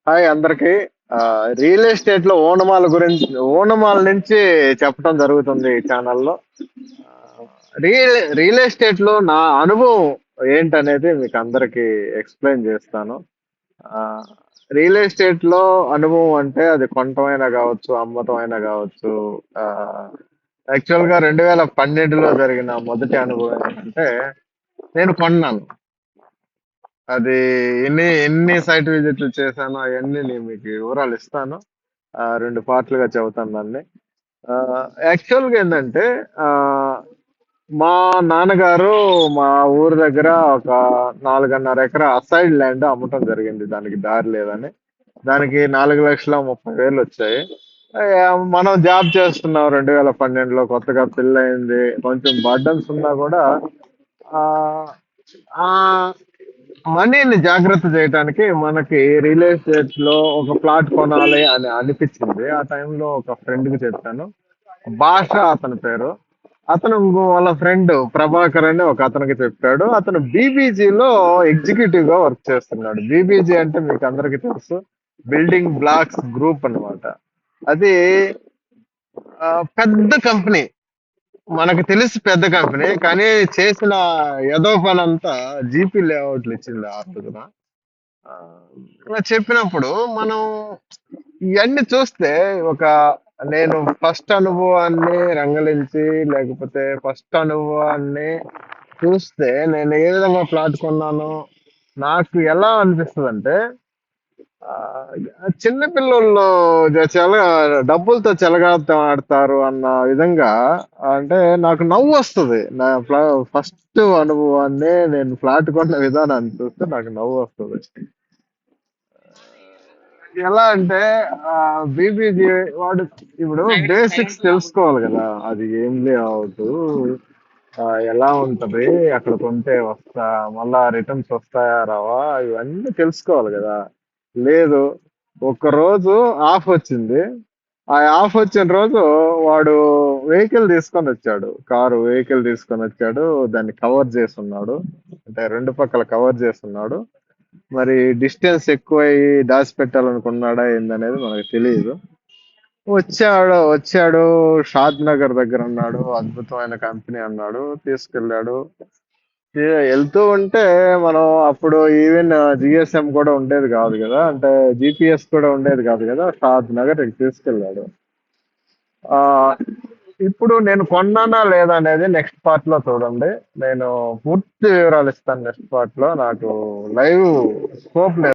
Hi అందరికి. Real estate లో ఓనమాల గురించి, ఓనమాల నుంచి చెప్పడం జరుగుతుంది ఈ ఛానల్లో. రియల్ ఎస్టేట్ లో నా అనుభవం ఏంటనేది మీకు అందరికి ఎక్స్ప్లెయిన్ చేస్తాను. ఆ, రియల్ ఎస్టేట్ లో అనుభవం అంటే అది కొనటమైనా కావచ్చు, అమ్మటమైనా కావచ్చు. యాక్చువల్ గా 2012లో జరిగిన మొదటి అనుభవం ఏంటంటే, నేను కొన్నాను. అది ఎన్ని సైట్ విజిట్లు చేశానో అవన్నీ నేను మీకు వివరాలు ఇస్తాను. రెండు పార్ట్లుగా చెబుతాను దాన్ని. యాక్చువల్ గా ఏంటంటే, ఆ, మా నాన్నగారు మా ఊరు దగ్గర ఒక 4.5 ఎకరా అసైడ్ ల్యాండ్ అమ్మటం జరిగింది. దానికి దారి లేదని. దానికి 4,30,30,000 వచ్చాయి. మనం జాబ్ చేస్తున్నాం. 2012లో కొత్తగా పెళ్ళయింది. కొంచెం బర్డన్స్ ఉన్నా కూడా ఆ ఆ మనీని జాగ్రత్త చేయడానికి మనకి రియల్ ఎస్టేట్ లో ఒక ప్లాట్ కొనాలి అని అనిపించింది. ఆ టైంలో ఒక ఫ్రెండ్ కి చెప్పాను. భాష అతని పేరు. అతను వాళ్ళ ఫ్రెండ్ ప్రభాకర్ అని ఒక అతనికి చెప్పాడు. అతను బీబీజీ లో ఎగ్జిక్యూటివ్ గా వర్క్ చేస్తున్నాడు. బీబీజీ అంటే మీకు అందరికీ తెలుసు, బిల్డింగ్ బ్లాక్స్ గ్రూప్ అన్నమాట. అది ఆ, పెద్ద కంపెనీ. మనకు తెలిసి పెద్ద కంపెనీ, కానీ చేసిన ఏదో పని అంతా జీపీ లేఅవుట్లు ఇచ్చింది ఆ రోజున. ఆ, ఇలా చెప్పినప్పుడు మనం ఇవన్నీ చూస్తే ఒక నేను ఫస్ట్ అనుభవాన్ని రంగలించి, లేకపోతే ఫస్ట్ అనుభవాన్ని చూస్తే నేను ఏ విధంగా ప్లాట్ కొన్నాను, నాకు ఎలా అనిపిస్తుంది అంటే, ఆ, చిన్న పిల్లలు చాలా డబ్బులతో చెలగాటం ఆడతారు అన్న విధంగా. అంటే నాకు నవ్వు వస్తుంది. నా ఫస్ట్ అనుభవాన్ని నేను ఫ్లాట్ కొన్న విధానాన్ని చూస్తే నాకు నవ్వు వస్తుంది. ఎలా అంటే, బీబీజీ వాడు ఇప్పుడు బేసిక్స్ తెలుసుకోవాలి కదా. అది ఏం లేఅవుట్, ఎలా ఉంటది, అక్కడ కొంటే మళ్ళా రిటర్న్స్ వస్తాయా రావా, ఇవన్నీ తెలుసుకోవాలి కదా. లేదు, ఒక రోజు ఆఫ్ వచ్చింది. ఆ ఆఫ్ వచ్చిన రోజు వాడు వెహికల్ తీసుకొని వచ్చాడు. వెహికల్ తీసుకొని వచ్చాడు. దాన్ని కవర్ చేస్తున్నాడు. అంటే రెండు పక్కల కవర్ చేస్తున్నాడు. మరి డిస్టెన్స్ ఎక్కువై దాచిపెట్టాలనుకున్నాడా ఏందనేది మనకు తెలియదు. వచ్చాడు షాద్ నగర్ దగ్గర అన్నాడు. అద్భుతమైన కంపెనీ అన్నాడు. తీసుకెళ్ళాడు. వెళ్తూ ఉంటే మనం అప్పుడు ఈవెన్ జిఎస్ఎం కూడా ఉండేది కాదు కదా. అంటే జిపిఎస్ కూడా ఉండేది కాదు కదా. షాద్ నగర్ తీసుకెళ్ళాడు. ఆ ఇప్పుడు నేను కొన్నానా లేదా అనేది నెక్స్ట్ పార్ట్ లో చూడండి. నేను పూర్తి వివరాలు ఇస్తాను నెక్స్ట్ పార్ట్ లో. నాకు లైవ్ స్కోప్ లేదు.